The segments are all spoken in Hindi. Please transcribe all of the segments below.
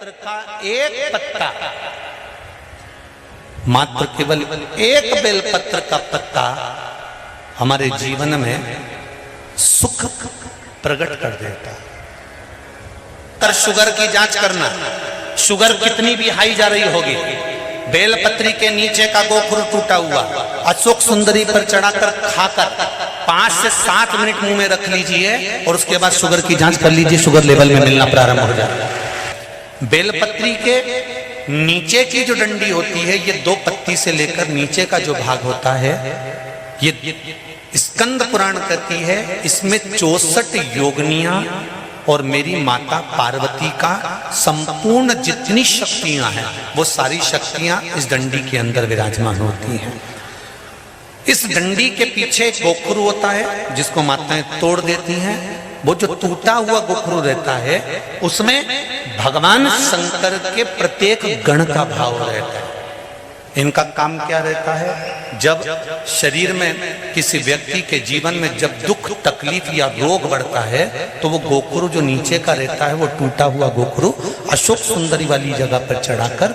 बेलपत्र का एक पत्ता, मात्र केवल एक बेलपत्र का पत्ता हमारे जीवन में सुख प्रकट कर देता। कर शुगर की जांच करना, शुगर कितनी भी हाई जा रही होगी, बेलपत्री के नीचे का गोखुर टूटा हुआ अशोक सुंदरी पर चढ़ाकर खाकर 5 से 7 मिनट मुंह में रख लीजिए और उसके बाद शुगर की जांच कर लीजिए, शुगर लेवल में मिलना प्रारंभ हो जाएगा। बेलपत्री के नीचे की जो डंडी होती है, ये 2 पत्ती से लेकर नीचे का जो भाग होता है, ये स्कंद पुराण कहती है, इसमें 64 योगनियां और मेरी माता पार्वती का संपूर्ण जितनी शक्तियां हैं वो सारी शक्तियां इस डंडी के अंदर विराजमान होती हैं। इस डंडी के पीछे एक गोखरू होता है जिसको माताएं तोड़ देती हैं। वो जो टूटा हुआ गोखरू रहता है उसमें भगवान शंकर के प्रत्येक गण का भाव रहता है। इनका काम क्या रहता है, जब शरीर में किसी व्यक्ति के जीवन में जब दुख तकलीफ या रोग बढ़ता है तो वो गोखरू जो नीचे का रहता है, वो टूटा हुआ गोखरू अशोक सुंदरी वाली जगह पर चढ़ाकर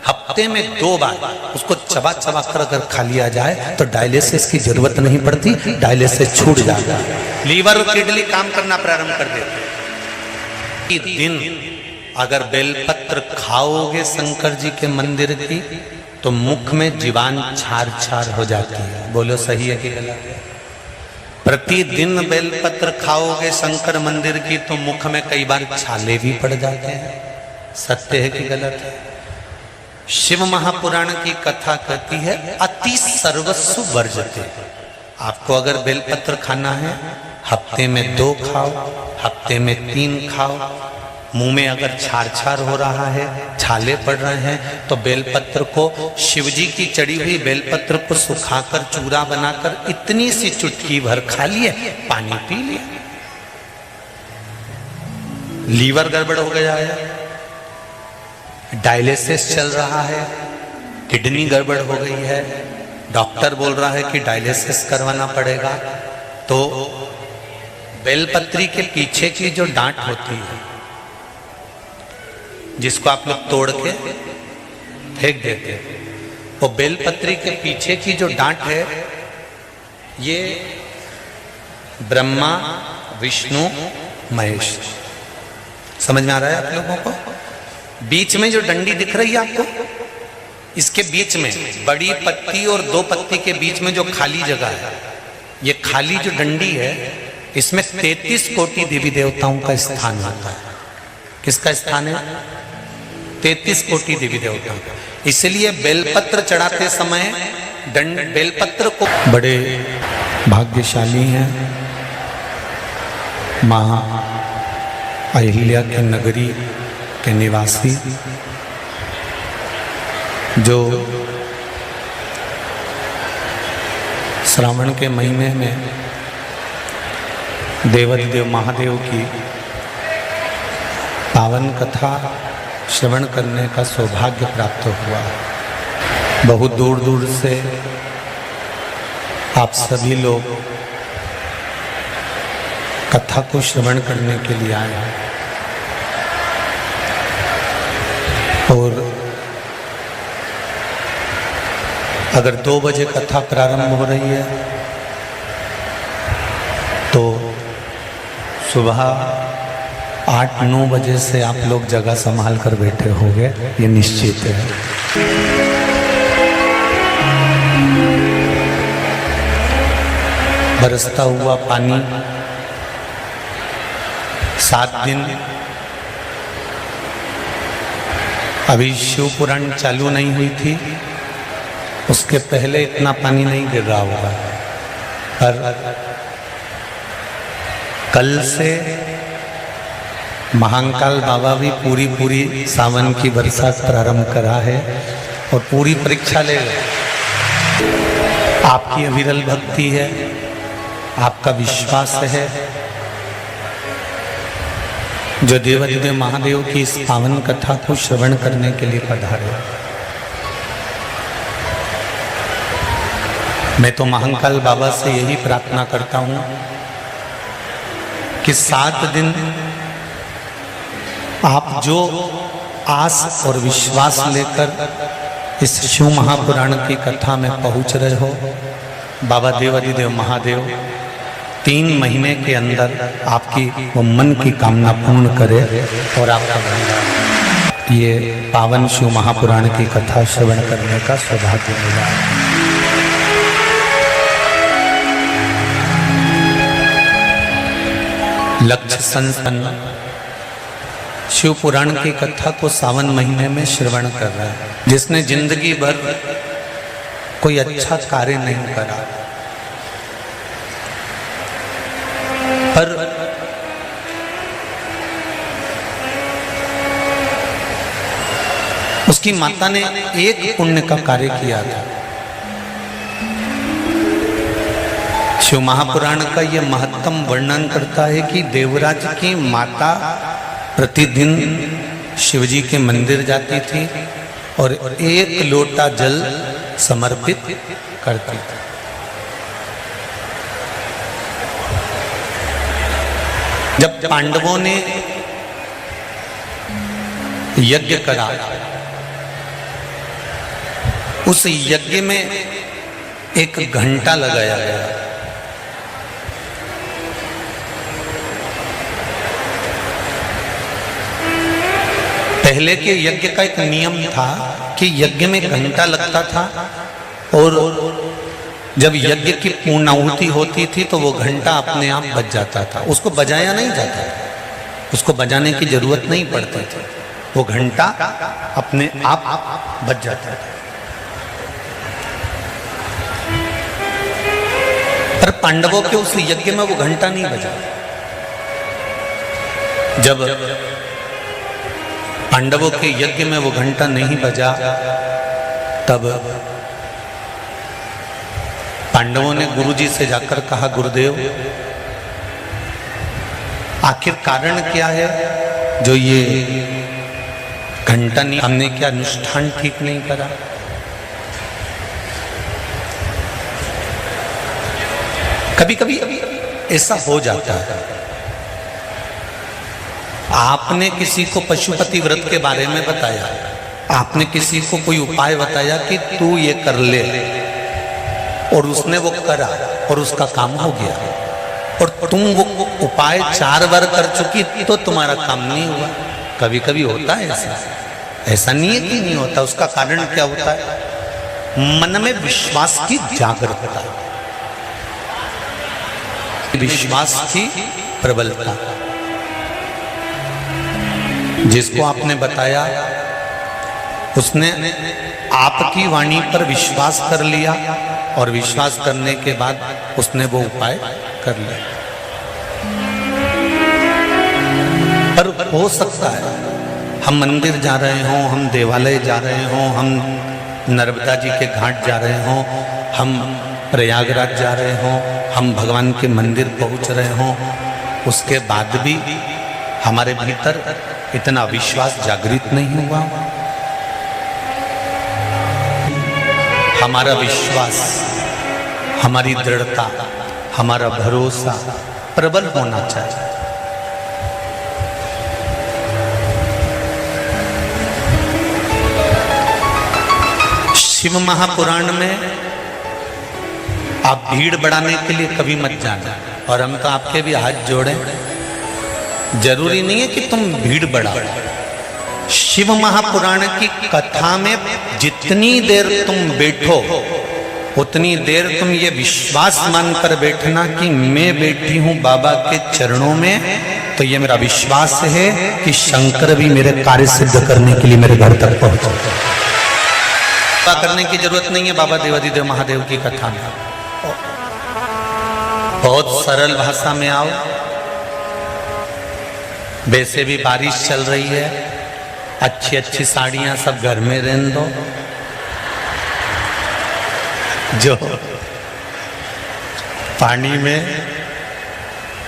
हफ्ते में 2 बार उसको चबा चबा कर अगर खा लिया जाए तो डायलिसिस की जरूरत नहीं पड़ती, डायलिसिस छूट जाता है, लीवर और किडनी काम करना प्रारंभ कर देते। दिन अगर बेलपत्र खाओगे शंकर जी के मंदिर की तो मुख में जीवान छार छार हो जाती है। बोलो सही है कि गलत है? प्रतिदिन बेलपत्र खाओगे शंकर मंदिर की तो मुख में कई बार छाले भी पड़ जाते हैं। सत्य है कि गलत है? शिव महापुराण की कथा कहती है अति सर्वस्व वर्जते। आपको अगर बेलपत्र खाना है, हफ्ते में 2 खाओ, हफ्ते में 3 खाओ। मुंह में अगर छार छार हो रहा है, छाले पड़ रहे हैं, तो बेलपत्र को, शिवजी की चढ़ी हुई बेलपत्र को सुखाकर चूरा बनाकर इतनी सी चुटकी भर खा लिए, पानी पी लिया। लीवर गड़बड़ हो गया है, डायलिसिस चल रहा है, किडनी गड़बड़ हो गई है, डॉक्टर बोल रहा है कि डायलिसिस करवाना पड़ेगा, तो बेलपत्री के पीछे की जो डांट होती है जिसको आप लोग तोड़ के फेंक देते हैं, वो बेलपत्री के पीछे की जो डांट है, ये ब्रह्मा विष्णु महेश, समझ में आ रहा है आप लोगों को? बीच में जो डंडी दिख रही है आपको, इसके बीच में बड़ी पत्ती और 2 पत्ती के बीच में जो खाली जगह है, ये खाली जो डंडी है, इसमें 33 कोटि देवी देवताओं का स्थान होता है। किसका स्थान है? 33 कोटि देवी देवताओं का। इसलिए बेलपत्र चढ़ाते समय बेलपत्र को, बड़े भाग्यशाली हैं मां अहिल्या की नगरी के निवासी, जो श्रावण के महीने में देवाधिदेव महादेव की पावन कथा श्रवण करने का सौभाग्य प्राप्त हुआ। बहुत दूर दूर से आप सभी लोग कथा को श्रवण करने के लिए आए हैं और अगर 2 बजे कथा प्रारंभ हो रही है तो सुबह 8-9 बजे से आप लोग जगह संभाल कर बैठे होंगे, ये निश्चित है। बरसता हुआ पानी 7 दिन, अभी शिव पुराण चालू नहीं हुई थी, उसके पहले इतना पानी नहीं गिर रहा होगा, पर कल से महाकाल बाबा भी पूरी सावन की बरसात प्रारंभ करा है और पूरी परीक्षा लेगा। आपकी अविरल भक्ति है, आपका विश्वास है, जो देवाधिदेव महादेव की इस पावन कथा को श्रवण करने के लिए पधारे। मैं तो महाकाल बाबा से यही प्रार्थना करता हूँ कि 7 दिन आप जो आस और विश्वास लेकर इस शिव महापुराण की कथा में पहुंच रहे हो, बाबा देवाधिदेव महादेव 3 महीने के अंदर आपकी वो मन की कामना पूर्ण करे और आपका ये पावन शिव महापुराण की कथा श्रवण करने का सौभाग्य मिला। लक्ष्य संपन्न शिव पुराण की कथा को सावन महीने में श्रवण कर रहा है, जिसने जिंदगी भर कोई अच्छा कार्य नहीं करा, पर उसकी माता ने एक पुण्य का कार्य किया था। शिव महापुराण का यह महत्तम वर्णन करता है कि देवराज की माता प्रतिदिन शिवजी के मंदिर जाती थी और 1 लोटा जल समर्पित करती थी। जब पांडवों ने यज्ञ करा, उस यज्ञ में एक घंटा लगाया गया। पहले के यज्ञ का एक नियम था कि यज्ञ में घंटा लगता था और जब यज्ञ की पूर्णाहुति होती थी तो वो घंटा अपने आप बज जाता था, उसको बजाया नहीं जाता था, उसको बजाने की जरूरत नहीं पड़ती थी, वो घंटा अपने आप बज जाता था। पर पांडवों के उस यज्ञ में वो घंटा नहीं बजा। जब पांडवों के यज्ञ में वो घंटा नहीं बजा, तब पांडवों ने गुरुजी से जाकर कहा, गुरुदेव आखिर कारण क्या है जो ये घंटा नहीं, हमने क्या अनुष्ठान ठीक नहीं करा? कभी कभी ऐसा हो जाता है। आपने किसी को पशुपति व्रत के बारे में बताया, आपने किसी को कोई उपाय बताया कि तू ये कर ले, और उसने वो करा और उसका काम हो गया, और तुम वो उपाय 4 बार कर चुकी तो तुम्हारा काम नहीं हुआ। कभी कभी होता है ऐसा, ऐसा नहीं है कि नहीं होता। उसका कारण क्या होता है? मन में विश्वास की जागरूकता, विश्वास की प्रबलता। जिसको आपने बताया उसने आपकी वाणी पर विश्वास कर लिया और विश्वास करने के बाद उसने वो उपाय कर लिया। पर हो सकता है हम मंदिर जा रहे हों, हम देवालय जा रहे हों, हम नर्मदा जी के घाट जा रहे हों, हम प्रयागराज जा रहे हों, हम भगवान के मंदिर पहुंच रहे हों, उसके बाद भी हमारे भीतर इतना विश्वास जागृत नहीं हुआ। हमारा विश्वास, हमारी दृढ़ता, हमारा भरोसा प्रबल होना चाहिए। शिव महापुराण में आप भीड़ बढ़ाने के लिए कभी मत जाना, और हम तो आपके भी हाथ जोड़े, जरूरी नहीं है कि तुम भीड़ बढ़ाओ। शिव महापुराण की कथा में जितनी देर तुम बैठो उतनी देर तुम ये विश्वास मानकर बैठना कि मैं बैठी हूं बाबा के चरणों में, तो ये मेरा विश्वास है कि शंकर भी मेरे कार्य सिद्ध करने के लिए मेरे घर तक पहुंचे। करने की जरूरत नहीं है बाबा देवाधिदेव महादेव की कथा में। बहुत सरल भाषा में आओ। वैसे भी बारिश चल रही है, अच्छी अच्छी साड़ियां सब घर में रहने दो, जो पानी में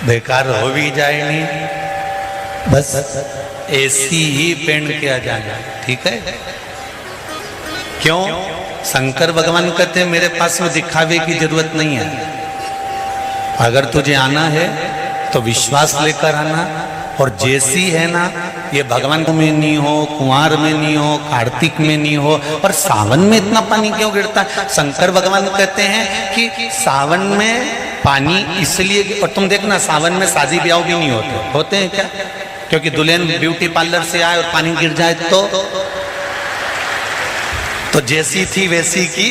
बेकार हो भी जाए नहीं, बस ऐसी ही पहन के आ जाना, ठीक है? क्यों? शंकर भगवान कहते हैं मेरे पास में दिखावे की जरूरत नहीं है। अगर तुझे आना है तो विश्वास लेकर आना, और जैसी है ना ये भगवान में नहीं हो, कुंवार में नहीं हो, कार्तिक में नहीं हो, पर सावन में इतना पानी क्यों गिरता है? शंकर भगवान कहते हैं कि सावन में पानी इसलिए, और तुम देखना सावन में शादी ब्याह भी नहीं होते हैं क्या? क्योंकि दुल्हन ब्यूटी पार्लर से आए और पानी गिर जाए तो जैसी थी वैसी की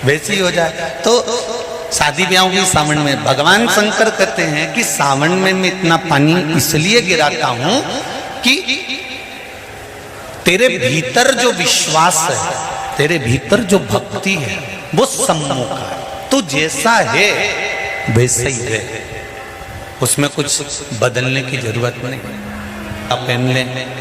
वैसी हो जाए। तो शादी ब्याह भी सावन में। भगवान शंकर कहते हैं कि सावन में मैं इतना पानी इसलिए गिराता हूं कि तेरे भीतर जो विश्वास है, तेरे भीतर जो भक्ति है, वो सम्मुख है। तू जैसा है वैसा ही है, उसमें कुछ बदलने की जरूरत नहीं। आप पहन लें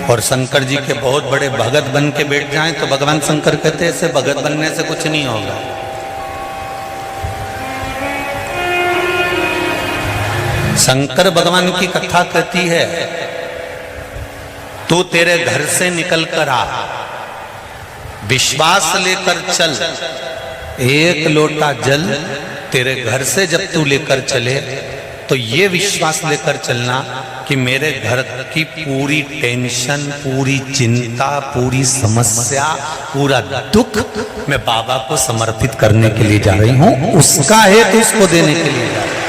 और शंकर जी के बहुत बड़े भगत बन के बैठ जाएं तो भगवान शंकर कहते हैं ऐसे भगत बनने से कुछ नहीं होगा। शंकर भगवान की कथा कहती है, तू तेरे घर से निकल कर आ, विश्वास लेकर चल, एक लोटा जल तेरे घर से जब तू लेकर चले तो ये विश्वास लेकर चलना कि मेरे घर की पूरी टेंशन, पूरी चिंता, पूरी समस्या, पूरा दुख मैं बाबा को समर्पित करने के लिए जा रही हूं, उसका है तो उसको देने के लिए जा रही हूं।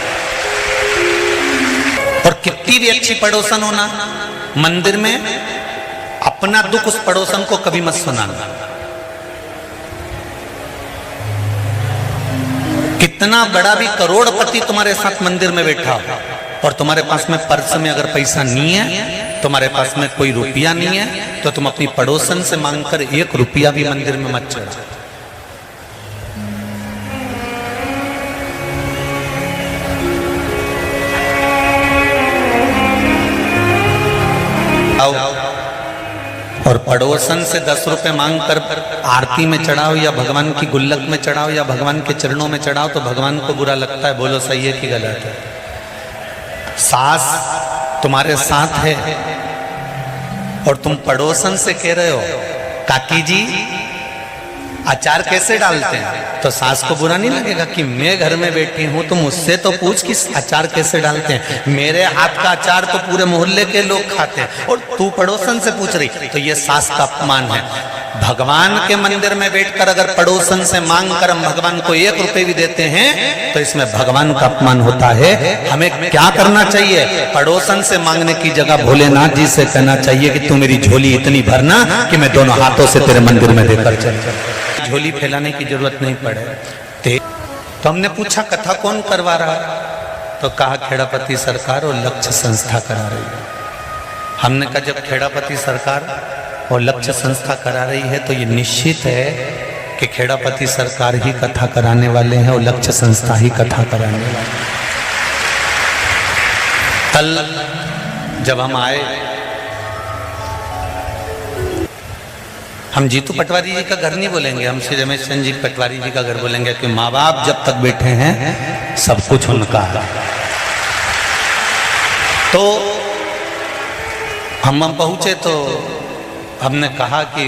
और कितनी भी अच्छी पड़ोसन होना, मंदिर में अपना दुख उस पड़ोसन को कभी मत सुनाना। कितना बड़ा भी करोड़पति तुम्हारे साथ मंदिर में बैठा हो और तुम्हारे पास में पर्स में अगर पैसा नहीं है, तुम्हारे पास में कोई रुपया नहीं है, तो तुम अपनी पड़ोसन से मांगकर 1 रुपया भी मंदिर में मत चढ़ा। और पड़ोसन से 10 रुपए मांगकर आरती में चढ़ाओ या भगवान की गुल्लक में चढ़ाओ या भगवान के चरणों में चढ़ाओ तो भगवान को बुरा लगता है। बोलो सही है कि गलत है? सास तुम्हारे साथ है और तुम पड़ोसन से कह रहे हो काकी जी अचार कैसे डालते हैं, तो सास को बुरा नहीं लगेगा कि मैं घर में बैठी हूं तो मुझसे तो पूछ कि अचार कैसे डालते हैं? मेरे हाथ का अचार तो पूरे मोहल्ले के लोग खाते हैं और तू पड़ोसन से पूछ रही, तो ये सास का अपमान है। भगवान के मंदिर में बैठकर अगर पड़ोसन से मांग कर हम भगवान को 1 रुपए भी देते हैं तो इसमें भगवान का अपमान होता है। हमें क्या करना चाहिए? पड़ोसन से मांगने की जगह भोलेनाथ जी से कहना चाहिए कि तू मेरी झोली इतनी भरना कि मैं दोनों हाथों से तेरे मंदिर में देकर चल। झोली फैलाने की जरूरत नहीं पड़े। तो हमने पूछा कथा कौन करवा रहा है, तो कहा खेड़ापति सरकार और लक्ष्य संस्था करा रही है। हमने कहा जब खेड़ापति सरकार और लक्ष्य संस्था करा रही है तो ये निश्चित है कि खेड़ापति सरकार ही कथा कराने वाले हैं और लक्ष्य संस्था ही कथा कराने वाले हैं। कल जब हम आए, हम जीतू पटवारी जी का घर नहीं बोलेंगे, हम श्री रमेश चंद्र जी पटवारी जी का घर बोलेंगे कि माँ बाप जब तक बैठे हैं सब कुछ उनका है। तो हम पहुंचे तो हमने कहा कि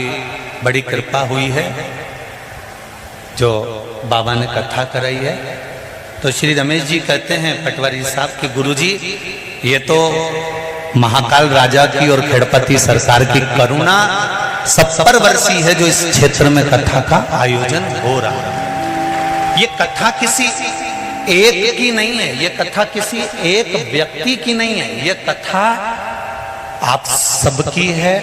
बड़ी कृपा हुई है जो बाबा ने कथा कराई है। तो श्री रमेश जी कहते हैं पटवारी साहब कि गुरुजी ये तो महाकाल राजा की और खेड़पति सरकार की करुणा 70 वर्षीय है जो इस क्षेत्र में कथा का आयोजन हो रहा है। ये कथा किसी एक की नहीं है, ये कथा किसी एक व्यक्ति की नहीं है, ये कथा आप सबकी है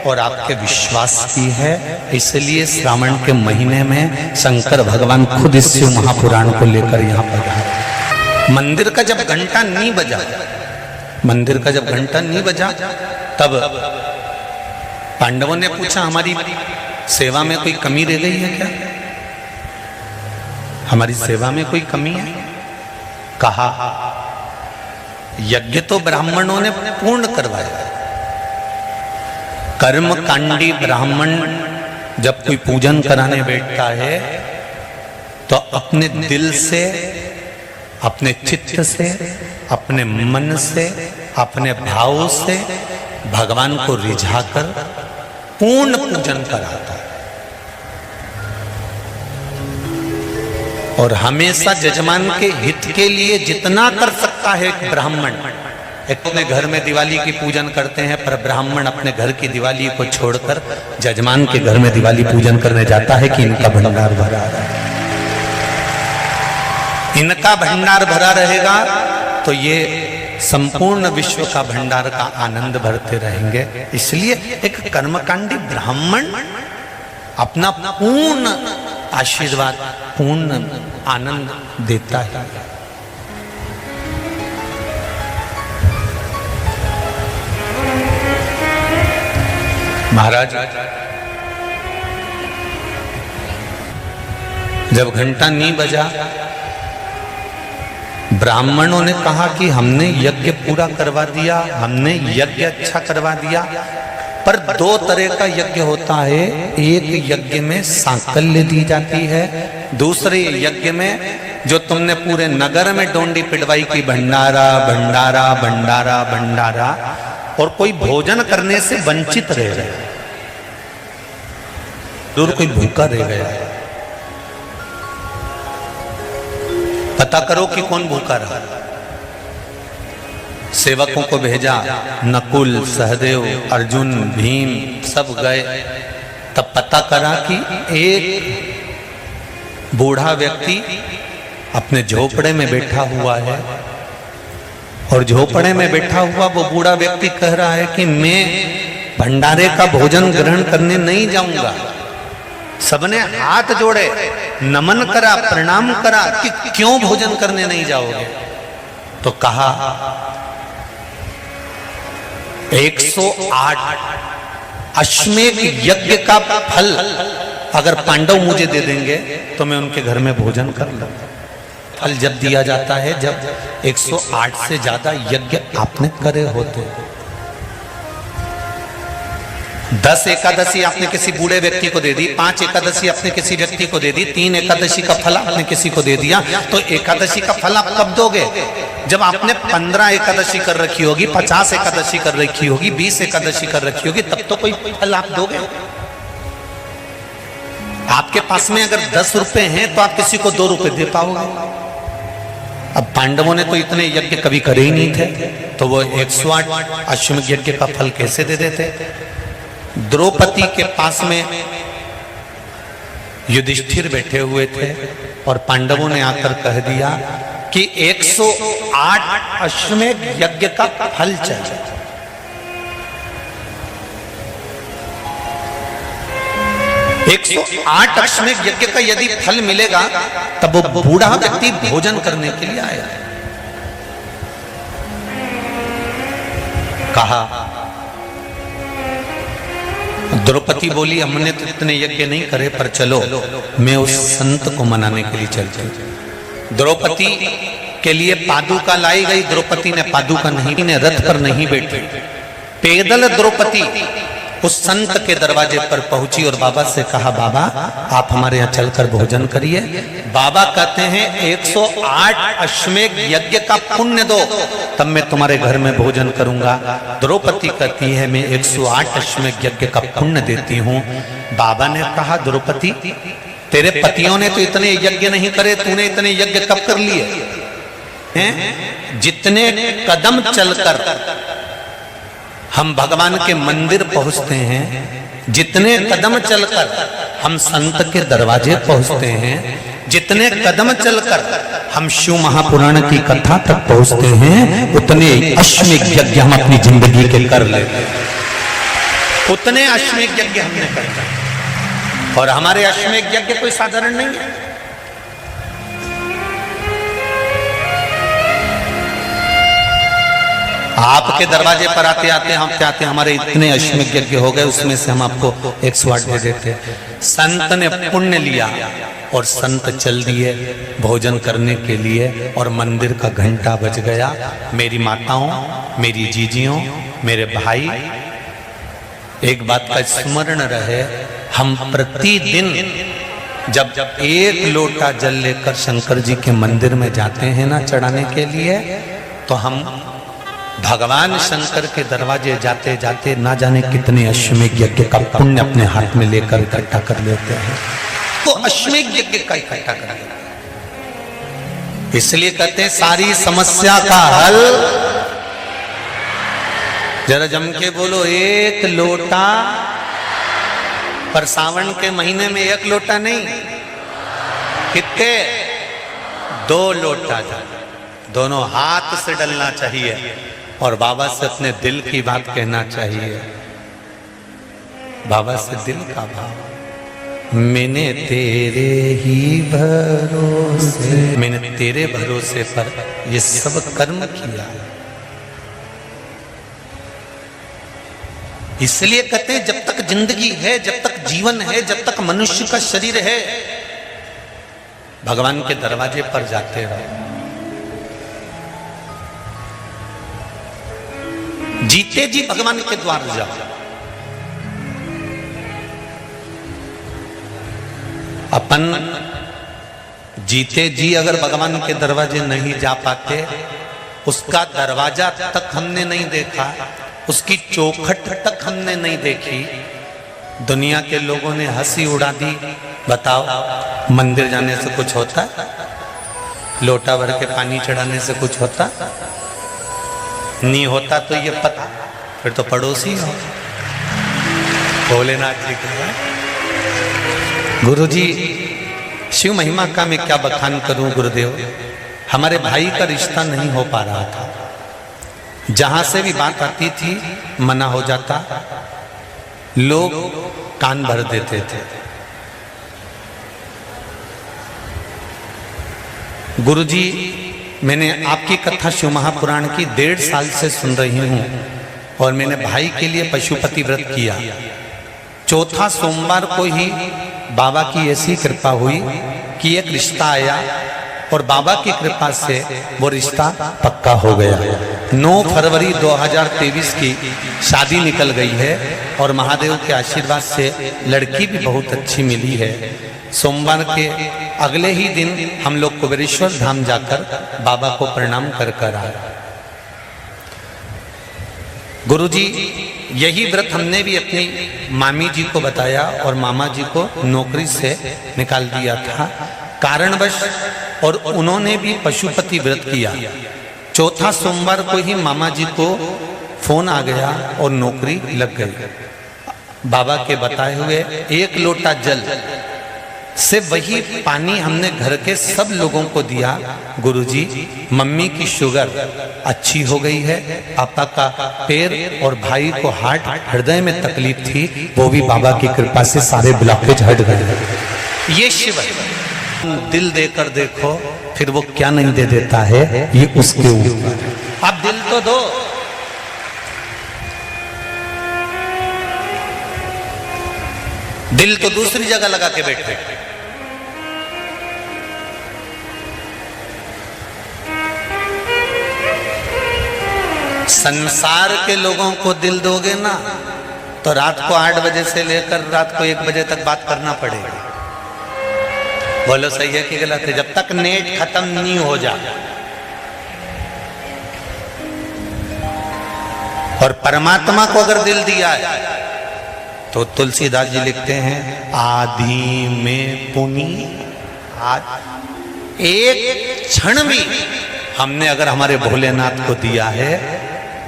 और आपके विश्वास की है। इसलिए श्रावण के महीने में शंकर भगवान खुद इस शिव महापुराण को लेकर यहाँ पर मंदिर का जब घंटा नहीं बजा, मंदिर का जब घंटा नहीं बजा तब पांडवों ने पूछा हमारी सेवा में कोई कमी रह गई है क्या? हमारी सेवा में कोई कमी है? कहा यज्ञ तो ब्राह्मणों ने पूर्ण करवाया। कर्म कांडी ब्राह्मण जब कोई पूजन कराने बैठता है तो अपने दिल से, अपने चित्त से, अपने मन से, अपने भाव से भगवान को रिझाकर पूर्ण पूजन कराता है। और हमेशा जजमान के हित के लिए जितना कर सकता है एक ब्राह्मण एक अपने घर में दिवाली की पूजन करते हैं, पर ब्राह्मण अपने घर की दिवाली को छोड़कर जजमान के घर में दिवाली पूजन करने जाता है कि इनका भंडार भरा रहा है। इनका भंडार भरा रहेगा तो ये संपूर्ण विश्व का भंडार का आनंद भरते रहेंगे। इसलिए एक कर्मकांडी ब्राह्मण अपना पूर्ण आशीर्वाद, पूर्ण आनंद देता है। महाराज जब घंटा नहीं बजा, ब्राह्मणों ने कहा कि हमने यज्ञ पूरा करवा दिया, हमने यज्ञ अच्छा करवा दिया, पर दो तरह का यज्ञ होता है। एक यज्ञ में सांकल्य दी जाती है, दूसरे यज्ञ में जो तुमने पूरे नगर में डोंडी पिटवाई की भंडारा भंडारा भंडारा भंडारा, और कोई भोजन करने से वंचित रह गया, दूर कोई भूखा रह गया। पता करो कि कौन भूखा रहा। सेवकों को भेजा, नकुल, सहदेव, अर्जुन, भीम सब गए। तब पता करा कि एक बूढ़ा व्यक्ति अपने झोपड़े में बैठा हुआ है, और झोपड़े में बैठा हुआ वो बूढ़ा व्यक्ति कह रहा है कि मैं भंडारे का भोजन ग्रहण करने नहीं जाऊंगा। सबने हाथ जोड़े, नमन करा, प्रणाम करा कि क्यों भोजन करने नहीं जाओगे। तो कहा 108 अश्वमेध यज्ञ का फल अगर पांडव मुझे दे देंगे तो मैं उनके घर में भोजन कर लूंगा। फल जब दिया जाता है जब 108 से ज्यादा यज्ञ आपने करे होते। 10 एकादशी आपने किसी बूढ़े व्यक्ति को दे दी, 5 एकादशी आपने किसी व्यक्ति को दे दी, 3 एकादशी का फल आपने किसी को दे दिया, तो एकादशी का फल आप कब दोगे? जब आपने 15 एकादशी कर रखी होगी, 50 एकादशी कर रखी होगी, 20 एकादशी कर रखी होगी, तब तो कोई फल आप दोगे। आपके पास में अगर 10 रुपए हैं तो आप किसी को 2 रुपए दे पाओगे। अब पांडवों ने तो इतने यज्ञ कभी करे ही नहीं थे, तो वो 108 अश्वमेध यज्ञ का फल कैसे दे देते? द्रौपदी के पास में युधिष्ठिर बैठे हुए थे और पांडवों ने आकर कह दिया कि 108 अश्वमेध यज्ञ का फल चाहिए। एक 108 अश्वमेध यज्ञ का यदि फल मिलेगा तब वो बूढ़ा व्यक्ति भोजन करने के लिए आया। कहा, द्रौपदी बोली हमने तो इतने यज्ञ नहीं करे, पर चलो मैं उस संत को मनाने के लिए चलती। द्रौपदी के लिए पादुका लाई गई। द्रौपदी ने पादुका नहीं, ने रथ पर नहीं बैठी, पैदल द्रौपदी उस संत के दरवाजे पर पहुंची और बाबा से कहा, बाबा आप हमारे यहाँ चलकर भोजन करिए। बाबा कहते हैं 108 अश्वमेध यज्ञ का पुण्य दो, तब मैं तुम्हारे घर में भोजन करूंगा। द्रौपदी कहती है मैं 108 अश्वमेध यज्ञ का पुण्य देती हूँ। बाबा ने कहा, द्रौपदी तेरे पतियों ने तो इतने यज्ञ नहीं करे, तूने इतने यज्ञ कब कर लिए हैं? जितने कदम चलकर हम भगवान के मंदिर पहुंचते हैं, जितने कदम चलकर हम संत के दरवाजे पहुंचते हैं, जितने कदम चलकर हम शिव महापुराण की कथा तक पहुंचते हैं, उतने अश्वमेध यज्ञ हम अपनी जिंदगी के कर लेते हैं। उतने अश्वमेध यज्ञ हमने कर, और हमारे अश्वमेध यज्ञ कोई साधारण नहीं है। आपके दरवाजे पर आते आते हम क्या आते हमारे इतने अश्वमेध यज्ञ हो गए, उसमें से हम आपको 108 दे देते। संत ने पुण्य लिया और संत चल दिए भोजन करने के लिए, और मंदिर का घंटा बज गया। मेरी माताओं, मेरी जीजियों, मेरे भाई, एक बात का स्मरण रहे, हम प्रतिदिन जब 1 लोटा जल लेकर शंकर जी के मंदिर में जाते हैं ना चढ़ाने के लिए, तो हम भगवान शंकर के दरवाजे जाते जाते ना जाने कितने अश्वमेध यज्ञ का पुण्य अपने हाथ में लेकर इकट्ठा कर लेते हैं। तो अश्वमेध यज्ञ का इकट्ठा कर लेते हैं। इसलिए कहते हैं सारी समस्या का हल जरा जम के बोलो, एक लोटा। पर सावन के महीने में एक लोटा नहीं, कितने? 2 लोटा जल दोनों हाथ से डलना चाहिए और बाबा से अपने दिल की बात कहना चाहिए। बाबा से दिल का भाव, मैंने तेरे ही भरोसे, मैंने तेरे भरोसे पर ये सब कर्म किया। इसलिए कहते हैं जब तक जिंदगी है, जब तक जीवन है, जब तक मनुष्य का शरीर है, भगवान के दरवाजे पर जाते रहो। जीते जी भगवान के द्वार जाओ। अपन जीते जी अगर भगवान के दरवाजे नहीं जा पाते, उसका दरवाजा तक हमने नहीं देखा, उसकी चौखट तक हमने नहीं देखी, दुनिया के लोगों ने हंसी उड़ा दी। बताओ, मंदिर जाने से कुछ होता? लोटा भर के पानी चढ़ाने से कुछ होता? नहीं होता। तो ये पता, फिर तो पड़ोसी हो। भोलेनाथ जी का गुरु जी, शिव महिमा का मैं क्या बखान करूं गुरुदेव। हमारे भाई का रिश्ता नहीं हो पा रहा था, जहां से भी बात आती थी मना हो जाता, लोग कान भर देते थे। गुरुजी, मैंने आपकी कथा शिव महापुराण की 1.5 साल से सुन रही हूं और मैंने भाई के लिए पशुपति व्रत किया। चौथा सोमवार को ही बाबा की ऐसी कृपा हुई कि एक रिश्ता आया और बाबा की कृपा से वो रिश्ता पक्का हो गया। 9 फरवरी 2023 की शादी निकल गई है और महादेव के आशीर्वाद से लड़की भी बहुत अच्छी मिली है। सोमवार के अगले ही दिन हम लोग कुबेरेश्वर धाम जाकर बाबा को प्रणाम कर कर आए। गुरुजी, यही व्रत हमने भी अपनी मामी जी को बताया और मामा जी को नौकरी से निकाल दिया था कारणवश, और उन्होंने भी पशुपति व्रत किया। चौथा सोमवार को ही मामा जी को फोन आ गया और नौकरी लग गई। बाबा के बताए हुए 1 लोटा जल से वही पानी हमने घर के सब लोगों को दिया। गुरुजी, मम्मी की शुगर अच्छी हो गई है, पापा का पैर और भाई को हार्ट हृदय में तकलीफ थी, वो भी बाबा की कृपा से सारे ब्लॉकेज हट गए। ये शिव दिल देकर देखो, फिर वो क्या नहीं दे देता है, ये उसके ऊपर। आप दिल तो दो। दिल तो दूसरी जगह लगा के बैठे। संसार के लोगों को दिल दोगे ना तो रात को 8 बजे से लेकर रात को 1 बजे तक बात करना पड़ेगा। बोलो सही है कि गलत है? जब तक नेट खत्म नहीं हो जाए। और परमात्मा को अगर दिल दिया है तो तुलसीदास जी लिखते हैं, आदि में पुनि, एक क्षण भी हमने अगर हमारे भोलेनाथ को दिया है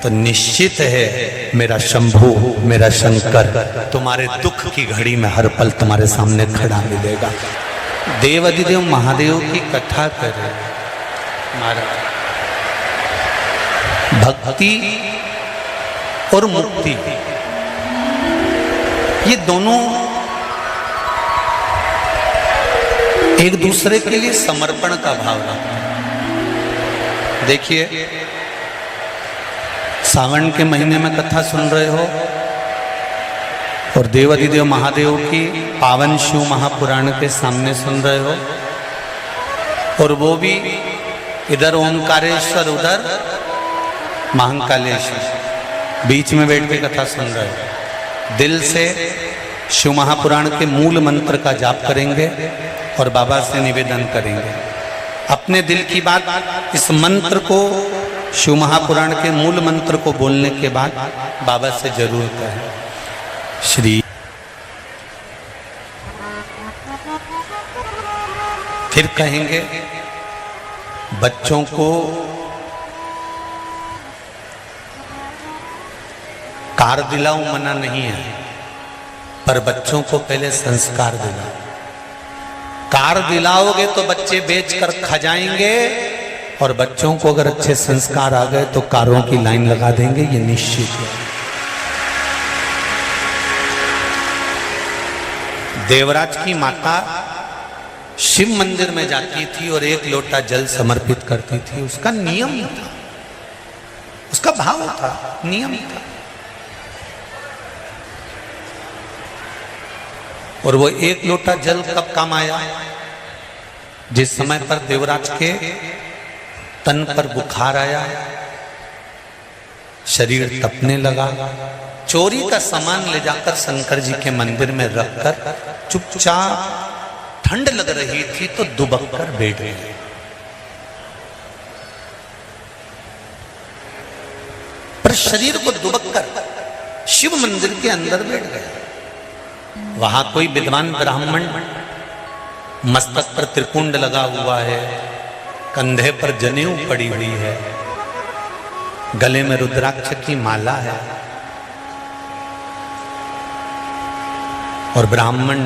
तो निश्चित है मेरा शंभू, मेरा शंकर तुम्हारे दुख की घड़ी में हर पल तुम्हारे सामने खड़ा मिलेगा। देवाधिदेव महादेव की कथा करें महाराज। भक्ति और मुक्ति, ये दोनों एक दूसरे के लिए समर्पण का भाव रखते हैं। देखिए, सावन के महीने में कथा सुन रहे हो और देवाधिदेव महादेव की पावन शिव महापुराण के सामने सुन रहे हो, और वो भी इधर ओंकारेश्वर उधर महाकालेश्वर, बीच में बैठ के कथा सुन रहे हो। दिल से शिव महापुराण के मूल मंत्र का जाप करेंगे और बाबा से निवेदन करेंगे अपने दिल की बात। इस मंत्र को, शिव महापुराण के मूल मंत्र को बोलने के बाद बाबा से जरूर कहें, श्री। फिर कहेंगे बच्चों को कार दिलाओ मना नहीं है, पर बच्चों को पहले संस्कार दिलाओ। कार दिलाओगे तो बच्चे बेचकर खा जाएंगे, और बच्चों को अगर अच्छे संस्कार आ गए तो कारों की लाइन लगा देंगे, ये निश्चित है। देवराज की माता शिव मंदिर में जाती थी और एक लोटा जल समर्पित करती थी। उसका नियम था, उसका भाव था, नियम था। और वो एक लोटा जल कब काम आया? जिस समय पर देवराज के तन पर बुखार आया, शरीर तपने लगा, चोरी का सामान ले जाकर शंकर जी के मंदिर में रखकर चुपचाप, ठंड लग रही थी तो दुबक कर बैठ गए। पर शरीर को दुबक कर शिव मंदिर के अंदर बैठ गया। वहां कोई विद्वान ब्राह्मण, मस्तक पर त्रिपुंड लगा हुआ है, कंधे पर जनेऊ पड़ी हुई है, गले में रुद्राक्ष की माला है, और ब्राह्मण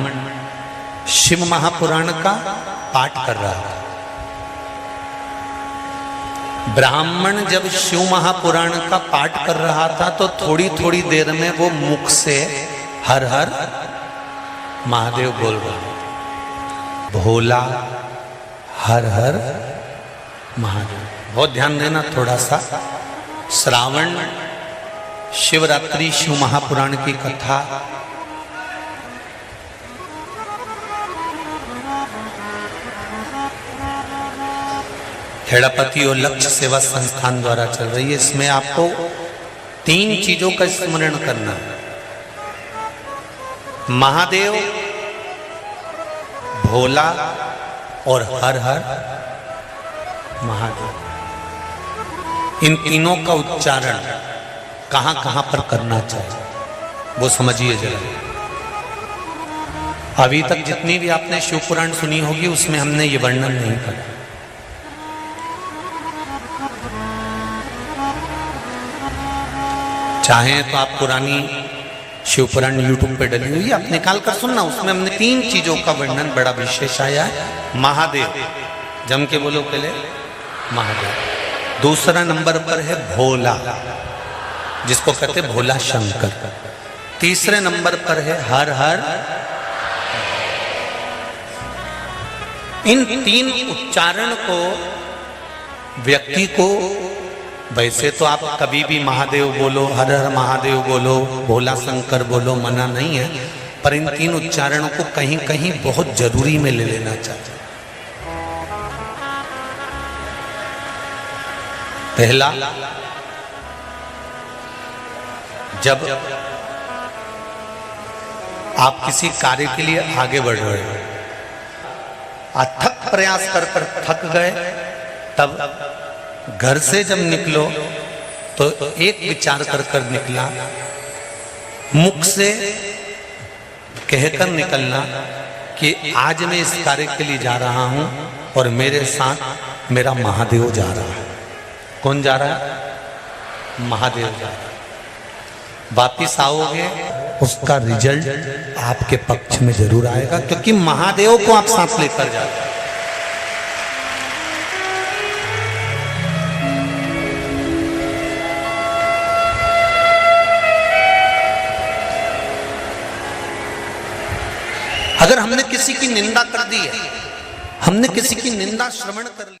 शिव महापुराण का पाठ कर रहा था। ब्राह्मण जब शिव महापुराण का पाठ कर रहा था तो थोड़ी थोड़ी देर में वो मुख से हर हर महादेव बोल रहा, भोला हर हर महादेव। बहुत ध्यान देना थोड़ा सा। श्रावण शिवरात्रि शिव महापुराण की कथा खेड़ापति और लक्ष्य सेवा संस्थान द्वारा चल रही है। इसमें आपको 3 चीजों का स्मरण करना है: महादेव, भोला और हर हर महादेव। इन तीनों का उच्चारण कहां कहां पर करना चाहिए वो समझिए जरा। अभी तक जितनी भी आपने शिव पुराण सुनी होगी उसमें हमने ये वर्णन नहीं करा। चाहे तो आप पुरानी शिव पुराण यूट्यूब पे डली हुई आप निकाल कर सुनना, उसमें हमने 3 चीजों का वर्णन बड़ा विशेष आया है। महादेव, जम के बोलो पहले, महादेव। दूसरा नंबर पर है भोला, जिसको कहते हैं भोला शंकर। तीसरे नंबर पर है हर हर। इन 3 उच्चारण को व्यक्ति को, वैसे तो आप कभी भी महादेव बोलो, हर हर महादेव बोलो, भोला शंकर बोलो, मना नहीं है, पर इन 3 उच्चारणों को कहीं कहीं बहुत जरूरी में ले लेना चाहिए। पहला, जब आप किसी कार्य के लिए आगे बढ़ रहे हो, अथक प्रयास कर कर थक गए, तब घर से जब निकलो तो एक विचार कर कर निकला, मुख से कहकर निकलना कि आज मैं इस कार्य के लिए जा रहा हूं और मेरे साथ मेरा महादेव जा रहा है। कौन जा रहा है? महादेव जा रहा है। वापिस आओगे, उसका रिजल्ट आपके पक्ष में जरूर आएगा, क्योंकि महादेव को आप साथ लेकर जाते हैं। अगर हमने किसी की निंदा कर दी है, हमने किसी की निंदा श्रवण कर ली,